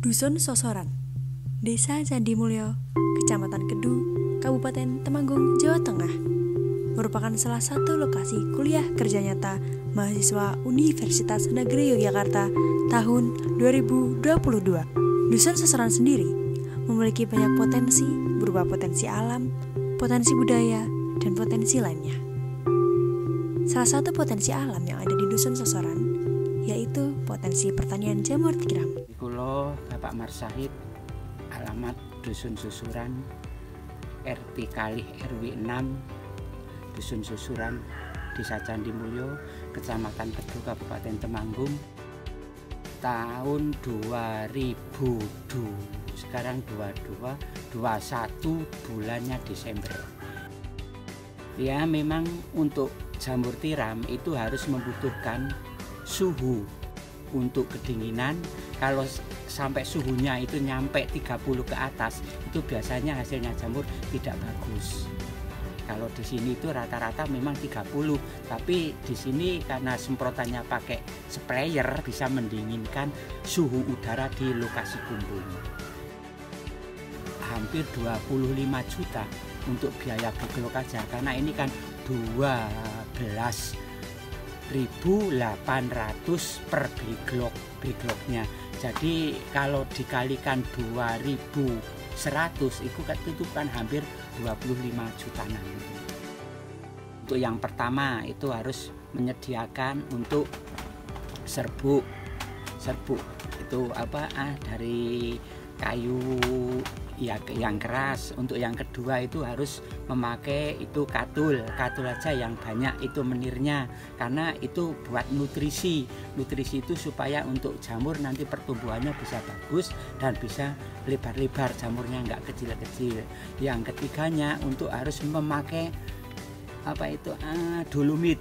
Dusun Sosoran, Desa Candi Mulyo, Kecamatan Kedu, Kabupaten Temanggung, Jawa Tengah, merupakan salah satu lokasi kuliah kerja nyata mahasiswa Universitas Negeri Yogyakarta tahun 2022. Dusun Sosoran sendiri memiliki banyak potensi berupa potensi alam, potensi budaya, dan potensi lainnya. Salah satu potensi alam yang ada di Dusun Sosoran yaitu potensi pertanian jamur tiram. Kulo Bapak Marsahid, alamat Dusun Susuran, RT Kalih RW 6, Dusun Susuran, Desa Candi Mulyo, Kecamatan Kedu, Kabupaten Temanggung, tahun 2002, sekarang 21 bulannya Desember. Ya, memang untuk jamur tiram itu harus membutuhkan suhu untuk kedinginan. Kalau sampai suhunya itu nyampe 30 ke atas, itu biasanya hasilnya jamur tidak bagus. Kalau di sini itu rata-rata memang 30, tapi di sini karena semprotannya pakai sprayer bisa mendinginkan suhu udara di lokasi kumpul. Hampir 25 juta untuk biaya beglok aja, karena ini kan 12.800 per begloknya. Jadi kalau dikalikan 2.100 itu kan hampir 25 juta. Untuk yang pertama itu harus menyediakan untuk serbuk itu dari kayu ya yang keras. Untuk yang kedua itu harus memakai itu katul aja yang banyak itu menirnya, karena itu buat nutrisi itu supaya untuk jamur nanti pertumbuhannya bisa bagus dan bisa lebar-lebar, jamurnya nggak kecil-kecil. Yang ketiganya untuk harus memakai dolomit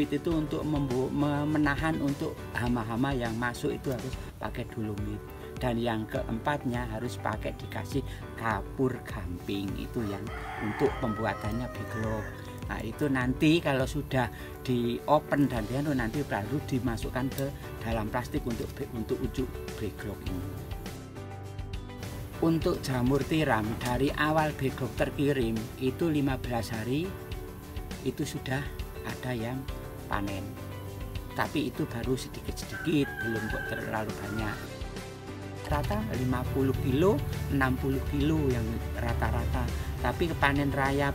itu untuk menahan untuk hama-hama yang masuk, itu harus pakai dolomit. Dan yang keempatnya harus pakai dikasih kapur gamping, itu yang untuk pembuatannya beglok. Nah, itu nanti kalau sudah di open dan nanti baru dimasukkan ke dalam plastik untuk ujuk beglok ini. Untuk jamur tiram dari awal beglok terkirim itu 15 hari itu sudah ada yang panen, tapi itu baru sedikit-sedikit, belum kok terlalu banyak. Rata 50 kilo, 60 kilo yang rata-rata. Tapi panen raya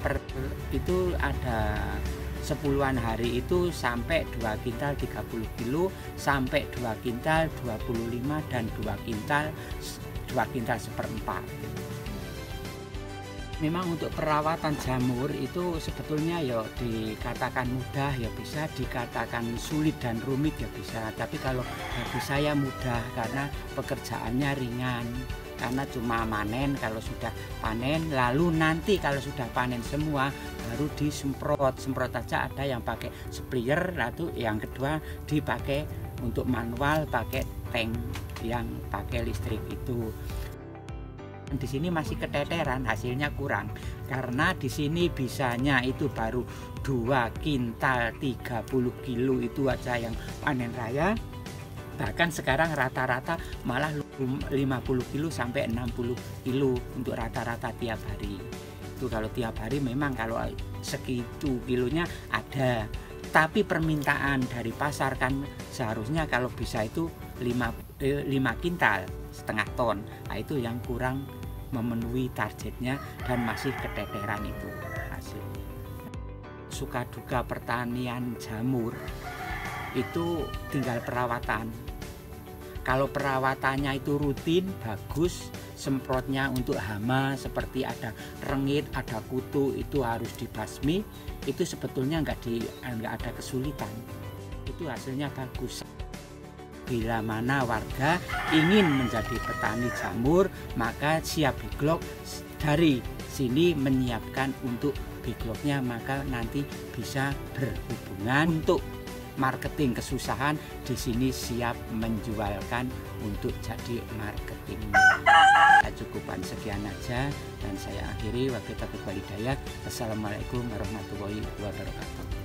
itu ada 10-an hari itu sampai 2 kintal 30 kilo, sampai 2 kintal 25, dan 2 kintal 1/4. Memang untuk perawatan jamur itu sebetulnya ya dikatakan mudah, ya bisa dikatakan sulit dan rumit, ya bisa. Tapi kalau bagi saya mudah karena pekerjaannya ringan, karena cuma manen. Kalau sudah panen, lalu nanti kalau sudah panen semua baru semprot aja. Ada yang pakai sprayer, lalu yang kedua dipakai untuk manual pakai tank yang pakai listrik itu. Di sini masih keteteran, hasilnya kurang karena di sini bisanya itu baru 2 kintal 30 kilo itu aja yang panen raya. Bahkan sekarang rata-rata malah 50 kilo sampai 60 kilo untuk rata-rata tiap hari. Itu kalau tiap hari memang kalau segitu kilonya ada, tapi permintaan dari pasar kan seharusnya kalau bisa itu 5 kintal setengah ton. Nah, itu yang kurang memenuhi targetnya dan masih keteteran itu hasil. Suka duka pertanian jamur itu tinggal perawatan. Kalau perawatannya itu rutin, bagus, semprotnya untuk hama seperti ada rengit, ada kutu, itu harus dibasmi, itu sebetulnya nggak ada kesulitan, itu hasilnya bagus. Bila mana warga ingin menjadi petani jamur, maka siap beglok dari sini menyiapkan untuk begloknya, maka nanti bisa berhubungan untuk marketing kesusahan. Di sini siap menjualkan untuk jadi marketing. Cukupan sekian aja dan saya akhiri. Wabillahi taufiq wal hidayah. Assalamualaikum warahmatullahi wabarakatuh.